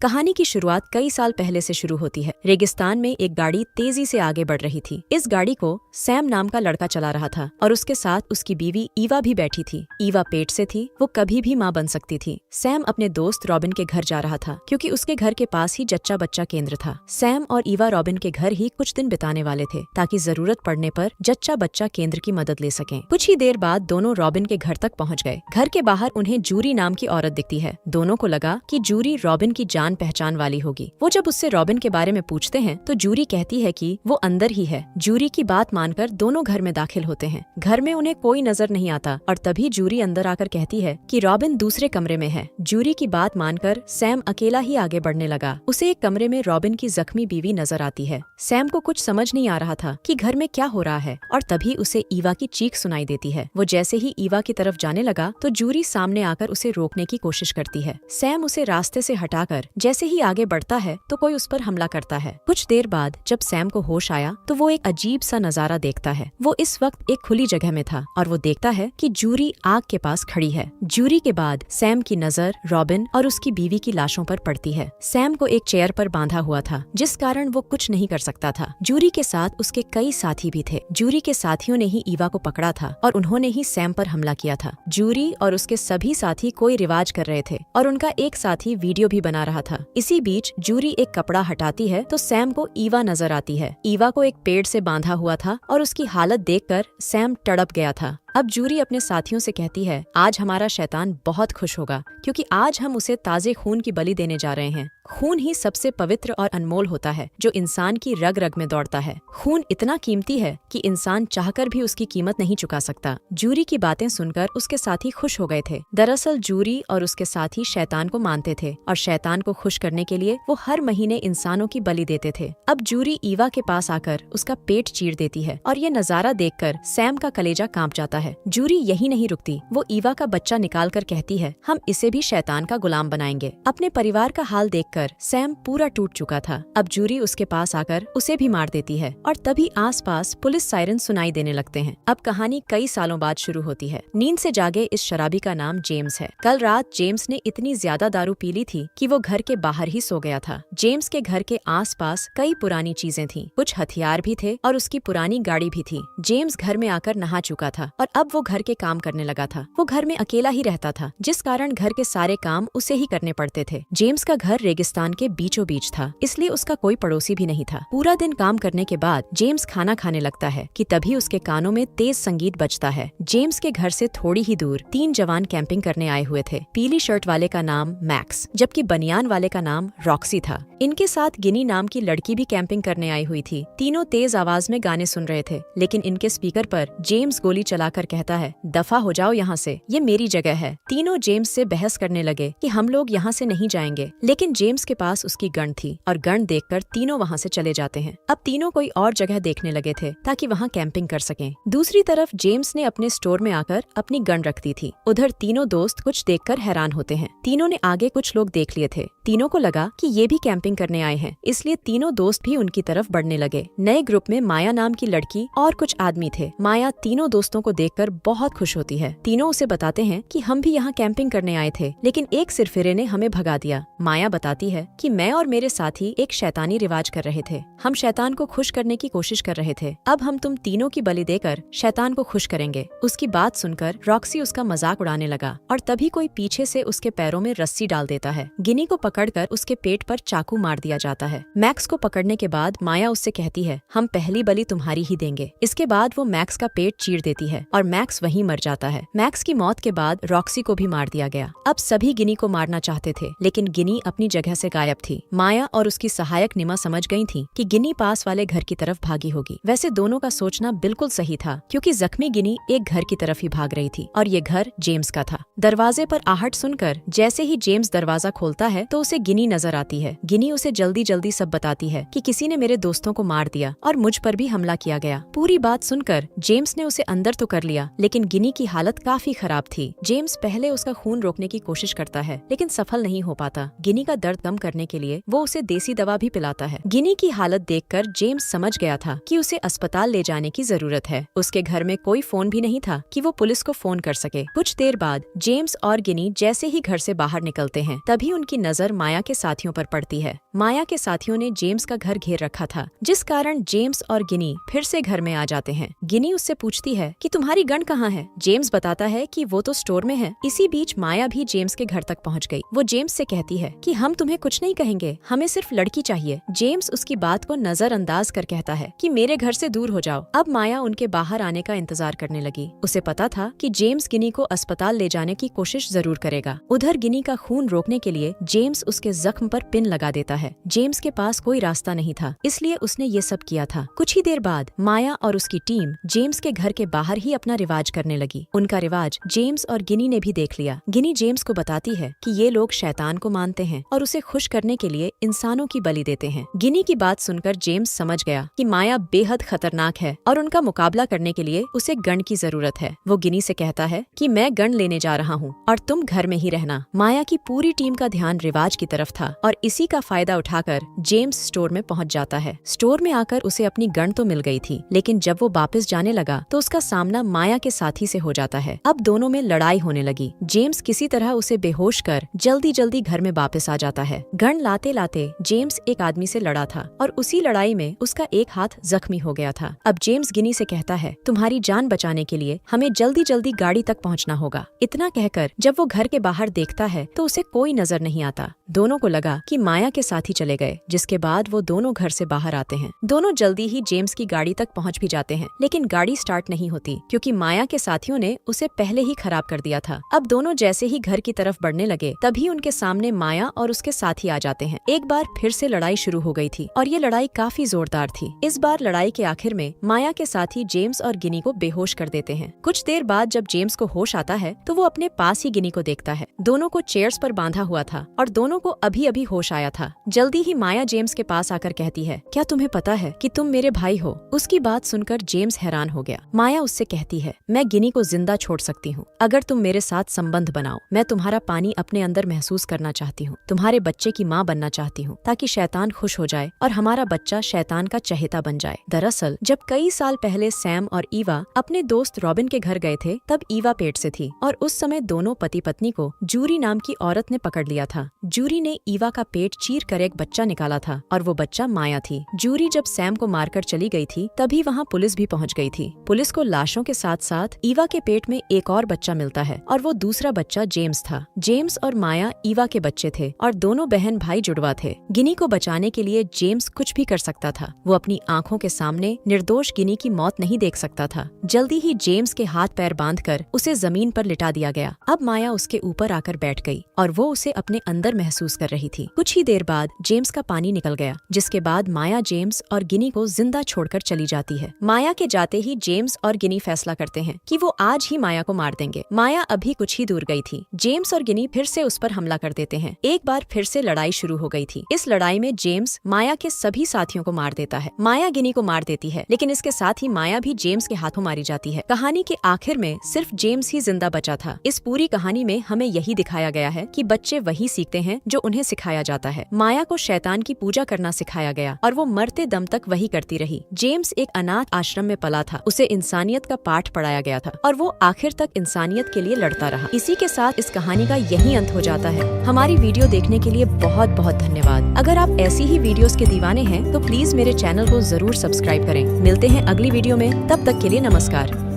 कहानी की शुरुआत कई साल पहले से शुरू होती है। रेगिस्तान में एक गाड़ी तेजी से आगे बढ़ रही थी। इस गाड़ी को सैम नाम का लड़का चला रहा था और उसके साथ उसकी बीवी ईवा भी बैठी थी। ईवा पेट से थी, वो कभी भी माँ बन सकती थी। सैम अपने दोस्त रॉबिन के घर जा रहा था क्योंकि उसके घर के पास ही जच्चा बच्चा केंद्र था। सैम और ईवा रॉबिन के घर ही कुछ दिन बिताने वाले थे ताकि जरूरत पड़ने पर जच्चा बच्चा केंद्र की मदद ले सकें। कुछ ही देर बाद दोनों रॉबिन के घर तक पहुँच गए। घर के बाहर उन्हें जूरी नाम की औरत दिखती है। दोनों को लगा कि जूरी रॉबिन की जान पहचान वाली होगी। वो जब उससे रॉबिन के बारे में पूछते हैं तो जूरी कहती है कि वो अंदर ही है। जूरी की बात मानकर दोनों घर में दाखिल होते हैं। घर में उन्हें कोई नजर नहीं आता और तभी जूरी अंदर आकर कहती है कि रॉबिन दूसरे कमरे में है। जूरी की बात मानकर सैम अकेला ही आगे बढ़ने लगा। उसे एक कमरे में रॉबिन की जख्मी बीवी नजर आती है। सैम को कुछ समझ नहीं आ रहा था कि घर में क्या हो रहा है और तभी उसे ईवा की चीख सुनाई देती है। वो जैसे ही ईवा की तरफ जाने लगा तो जूरी सामने आकर उसे रोकने की कोशिश करती है। सैम उसे रास्ते से हटाकर जैसे ही आगे बढ़ता है तो कोई उस पर हमला करता है। कुछ देर बाद जब सैम को होश आया तो वो एक अजीब सा नजारा देखता है। वो इस वक्त एक खुली जगह में था और वो देखता है कि जूरी आग के पास खड़ी है। जूरी के बाद सैम की नजर रॉबिन और उसकी बीवी की लाशों पर पड़ती है। सैम को एक चेयर पर बांधा हुआ था जिस कारण वो कुछ नहीं कर सकता था। जूरी के साथ उसके कई साथी भी थे। जूरी के साथियों ने ही ईवा को पकड़ा था और उन्होंने ही सैम पर हमला किया था। जूरी और उसके सभी साथी कोई रिवाज कर रहे थे और उनका एक साथी वीडियो भी बना रहा था। इसी बीच जूरी एक कपड़ा हटाती है तो सैम को ईवा नजर आती है। ईवा को एक पेड़ से बांधा हुआ था और उसकी हालत देखकर सैम तड़प गया था। अब जूरी अपने साथियों से कहती है, आज हमारा शैतान बहुत खुश होगा क्योंकि आज हम उसे ताजे खून की बलि देने जा रहे हैं। खून ही सबसे पवित्र और अनमोल होता है जो इंसान की रग रग में दौड़ता है। खून इतना कीमती है कि इंसान चाहकर भी उसकी कीमत नहीं चुका सकता। जूरी की बातें सुनकर उसके साथी खुश हो गए थे। दरअसल जूरी और उसके साथी शैतान को मानते थे और शैतान को खुश करने के लिए वो हर महीने इंसानों की बलि देते थे। अब जूरी ईवा के पास आकर उसका पेट चीर देती है और ये नजारा देखकर सैम का कलेजा कांप जाता है। जूरी यही नहीं रुकती, वो ईवा का बच्चा निकालकर कहती है, हम इसे भी शैतान का गुलाम बनाएंगे। अपने परिवार का हाल देखकर सैम पूरा टूट चुका था। अब जूरी उसके पास आकर उसे भी मार देती है और तभी आसपास पुलिस सायरन सुनाई देने लगते हैं। अब कहानी कई सालों बाद शुरू होती है। नींद से जागे इस शराबी का नाम जेम्स है। कल रात जेम्स ने इतनी ज्यादा दारू पी ली थी कि वो घर के बाहर ही सो गया था। जेम्स के घर के आसपास कई पुरानी चीजें थीं, कुछ हथियार भी थे और उसकी पुरानी गाड़ी भी थी। जेम्स घर में आकर नहा चुका था और अब वो घर के काम करने लगा था। वो घर में अकेला ही रहता था जिस कारण घर के सारे काम उसे ही करने पड़ते थे। जेम्स का घर रेगिस्तान के बीचों बीच था, इसलिए उसका कोई पड़ोसी भी नहीं था। पूरा दिन काम करने के बाद जेम्स खाना खाने लगता है कि तभी उसके कानों में तेज संगीत बजता है। जेम्स के घर से थोड़ी ही दूर 3 जवान कैंपिंग करने आए हुए थे। पीली शर्ट वाले का नाम मैक्स जबकि बनियान वाले का नाम रॉक्सी था। इनके साथ गिनी नाम की लड़की भी कैंपिंग करने आई हुई थी। तीनों तेज आवाज में गाने सुन रहे थे लेकिन इनके स्पीकर पर जेम्स गोली चलाकर कहता है, दफा हो जाओ यहाँ से, ये मेरी जगह है। तीनों जेम्स से बहस करने लगे कि हम लोग यहाँ से नहीं जाएंगे, लेकिन जेम्स के पास उसकी गन थी और गन देखकर तीनों वहाँ से चले जाते हैं। अब तीनों कोई और जगह देखने लगे थे ताकि वहाँ कैंपिंग कर सकें। दूसरी तरफ जेम्स ने अपने स्टोर में आकर अपनी गन रख दी थी। उधर तीनों दोस्त कुछ देखकर हैरान होते हैं। तीनों ने आगे कुछ लोग देख लिए थे। तीनों को लगा कि ये भी कैंपिंग करने आए हैं, इसलिए तीनों दोस्त भी उनकी तरफ बढ़ने लगे। नए ग्रुप में माया नाम की लड़की और कुछ आदमी थे। माया तीनों दोस्तों को देखकर बहुत खुश होती है। तीनों उसे बताते हैं कि हम भी यहाँ कैंपिंग करने आए थे लेकिन एक सिरफिरे ने हमें भगा दिया। माया बताती है कि मैं और मेरे साथी एक शैतानी रिवाज कर रहे थे। हम शैतान को खुश करने की कोशिश कर रहे थे। अब हम तुम तीनों की बलि देकर शैतान को खुश करेंगे। उसकी बात सुनकर रॉक्सी उसका मजाक उड़ाने लगा और तभी कोई पीछे से उसके पैरों में रस्सी डाल देता है। गिनी को पकड़कर उसके पेट पर चाकू मार दिया जाता है। मैक्स को पकड़ने के बाद माया उससे कहती है, हम पहली बलि तुम्हारी ही देंगे। इसके बाद वो मैक्स का पेट चीर देती है और मैक्स वहीं मर जाता है। मैक्स की मौत के बाद रॉक्सी को भी मार दिया गया। अब सभी गिनी को मारना चाहते थे लेकिन गिनी अपनी जगह से गायब थी। माया और उसकी सहायक निमा समझ गई थी कि गिनी पास वाले घर की तरफ भागी होगी। वैसे दोनों का सोचना बिल्कुल सही था क्योंकि जख्मी गिनी एक घर की तरफ ही भाग रही थी और ये घर जेम्स का था। दरवाजे पर आहट सुनकर जैसे ही जेम्स दरवाजा खोलता है तो उसे गिनी नजर आती है। गिनी गिनी उसे जल्दी जल्दी सब बताती है कि किसी ने मेरे दोस्तों को मार दिया और मुझ पर भी हमला किया गया। पूरी बात सुनकर जेम्स ने उसे अंदर तो कर लिया, लेकिन गिनी की हालत काफी खराब थी। जेम्स पहले उसका खून रोकने की कोशिश करता है, लेकिन सफल नहीं हो पाता। गिनी का दर्द कम करने के लिए वो उसे देसी दवा भी पिलाता है। गिनी की हालत देखकर जेम्स समझ गया था कि उसे अस्पताल ले जाने की जरूरत है। उसके घर में कोई फोन भी नहीं था कि वो पुलिस को फोन कर सके। कुछ देर बाद जेम्स और गिनी जैसे ही घर से बाहर निकलते हैं, तभी उनकी नजर माया के साथियों पर पड़ती है। माया के साथियों ने जेम्स का घर घेर रखा था, जिस कारण जेम्स और गिनी फिर से घर में आ जाते हैं। गिनी उससे पूछती है कि तुम्हारी गन कहाँ है? जेम्स बताता है कि वो तो स्टोर में है। इसी बीच माया भी जेम्स के घर तक पहुँच गई। वो जेम्स से कहती है कि हम तुम्हें कुछ नहीं कहेंगे, हमें सिर्फ लड़की चाहिए। जेम्स उसकी बात को नजरअंदाज कर कहता है कि मेरे घर से दूर हो जाओ। अब माया उनके बाहर आने का इंतजार करने लगी। उसे पता था कि जेम्स गिनी को अस्पताल ले जाने की कोशिश जरूर करेगा। उधर गिनी का खून रोकने के लिए जेम्स उसके जख्म पर पिन लगा देता है। जेम्स के पास कोई रास्ता नहीं था, इसलिए उसने ये सब किया था। कुछ ही देर बाद माया और उसकी टीम जेम्स के घर के बाहर ही अपना रिवाज करने लगी। उनका रिवाज जेम्स और गिनी ने भी देख लिया। गिनी जेम्स को बताती है कि ये लोग शैतान को मानते हैं और उसे खुश करने के लिए इंसानों की बलि देते हैं। गिनी की बात सुनकर जेम्स समझ गया कि माया बेहद खतरनाक है और उनका मुकाबला करने के लिए उसे गन की जरूरत है। वो गिनी से कहता है कि मैं गन लेने जा रहा हूँ और तुम घर में ही रहना। माया की पूरी टीम का ध्यान रिवाज की तरफ था और इसी का फायदा उठाकर जेम्स स्टोर में पहुँच जाता है। स्टोर में आकर उसे अपनी गन तो मिल गई थी, लेकिन जब वो वापस जाने लगा तो उसका सामना माया के साथी से हो जाता है। अब दोनों में लड़ाई होने लगी। जेम्स किसी तरह उसे बेहोश कर जल्दी जल्दी घर में वापस आ जाता है। गन लाते लाते जेम्स एक आदमी से लड़ा था और उसी लड़ाई में उसका एक हाथ जख्मी हो गया था। अब जेम्स गिनी से कहता है, तुम्हारी जान बचाने के लिए हमें जल्दी जल्दी गाड़ी तक पहुंचना होगा। इतना कहकर जब वो घर के बाहर देखता है तो उसे कोई नजर नहीं आता। दोनों को लगा कि माया के साथ ही चले गए, जिसके बाद वो दोनों घर से बाहर आते हैं। दोनों जल्दी ही जेम्स की गाड़ी तक पहुंच भी जाते हैं, लेकिन गाड़ी स्टार्ट नहीं होती क्योंकि माया के साथियों ने उसे पहले ही खराब कर दिया था। अब दोनों जैसे ही घर की तरफ बढ़ने लगे, तभी उनके सामने माया और उसके साथी आ जाते हैं। एक बार फिर से लड़ाई शुरू हो गई थी और ये लड़ाई काफी जोरदार थी। इस बार लड़ाई के आखिर में माया के साथी जेम्स और गिनी को बेहोश कर देते हैं। कुछ देर बाद जब जेम्स को होश आता है तो वो अपने पास ही गिनी को देखता है। दोनों को चेयर्स पर बांधा हुआ था और दोनों को अभी अभी होश आया था। जल्दी ही माया जेम्स के पास आकर कहती है, क्या तुम्हें पता है कि तुम मेरे भाई हो? उसकी बात सुनकर जेम्स हैरान हो गया। माया उससे कहती है, मैं गिनी को जिंदा छोड़ सकती हूँ अगर तुम मेरे साथ संबंध बनाओ। मैं तुम्हारा पानी अपने अंदर महसूस करना चाहती हूँ, तुम्हारे बच्चे की माँ बनना चाहती हूँ ताकि शैतान खुश हो जाए और हमारा बच्चा शैतान का चहेता बन जाए। दरअसल जब कई साल पहले सैम और ईवा अपने दोस्त रॉबिन के घर गए थे, तब ईवा पेट से थी और उस समय दोनों पति पत्नी को जूरी नाम की औरत ने पकड़ लिया था। जूरी ने ईवा का पेट चीर कर एक बच्चा निकाला था और वो बच्चा माया थी। जूरी जब सैम को मारकर चली गई थी, तभी वहाँ पुलिस भी पहुँच गई थी। पुलिस को लाशों के साथ साथ ईवा के पेट में एक और बच्चा मिलता है और वो दूसरा बच्चा जेम्स था। जेम्स और माया ईवा के बच्चे थे और दोनों बहन भाई जुड़वा थे। गिनी को बचाने के लिए जेम्स कुछ भी कर सकता था। वो अपनी आंखों के सामने निर्दोष गिनी की मौत नहीं देख सकता था। जल्दी ही जेम्स के हाथ पैर बांधकर उसे जमीन पर लिटा दिया गया। अब माया उसके ऊपर आकर बैठ गई और वो उसे अपने अंदर महसूस कर रही थी। कुछ ही देर बाद जेम्स का पानी निकल गया, जिसके बाद माया जेम्स और गिनी को जिंदा छोड़कर चली जाती है। माया के जाते ही जेम्स और गिनी फैसला करते हैं कि वो आज ही माया को मार देंगे। माया अभी कुछ ही दूर गई थी। जेम्स और गिनी फिर से उस पर हमला कर देते हैं। एक बार फिर से लड़ाई शुरू हो गई थी। इस लड़ाई में जेम्स माया के सभी साथियों को मार देता है। माया गिनी को मार देती है, लेकिन इसके साथ ही माया भी जेम्स के हाथों मारी जाती है। कहानी के आखिर में सिर्फ जेम्स ही जिंदा बचा था। इस पूरी कहानी में हमें यही दिखाया गया है कि बच्चे वही सीखते हैं जो उन्हें सिखाया जाता है। माया को शैतान की पूजा करना सिखाया गया और वो मरते दम तक वही करती रही। जेम्स एक अनाथ आश्रम में पला था, उसे इंसानियत का पाठ पढ़ाया गया था और वो आखिर तक इंसानियत के लिए लड़ता रहा। इसी के साथ इस कहानी का यही अंत हो जाता है। हमारी वीडियो देखने के लिए बहुत बहुत धन्यवाद। अगर आप ऐसी ही वीडियोस के दीवाने हैं तो प्लीज मेरे चैनल को जरूर सब्सक्राइब करें। मिलते हैं अगली वीडियो में, तब तक के लिए नमस्कार।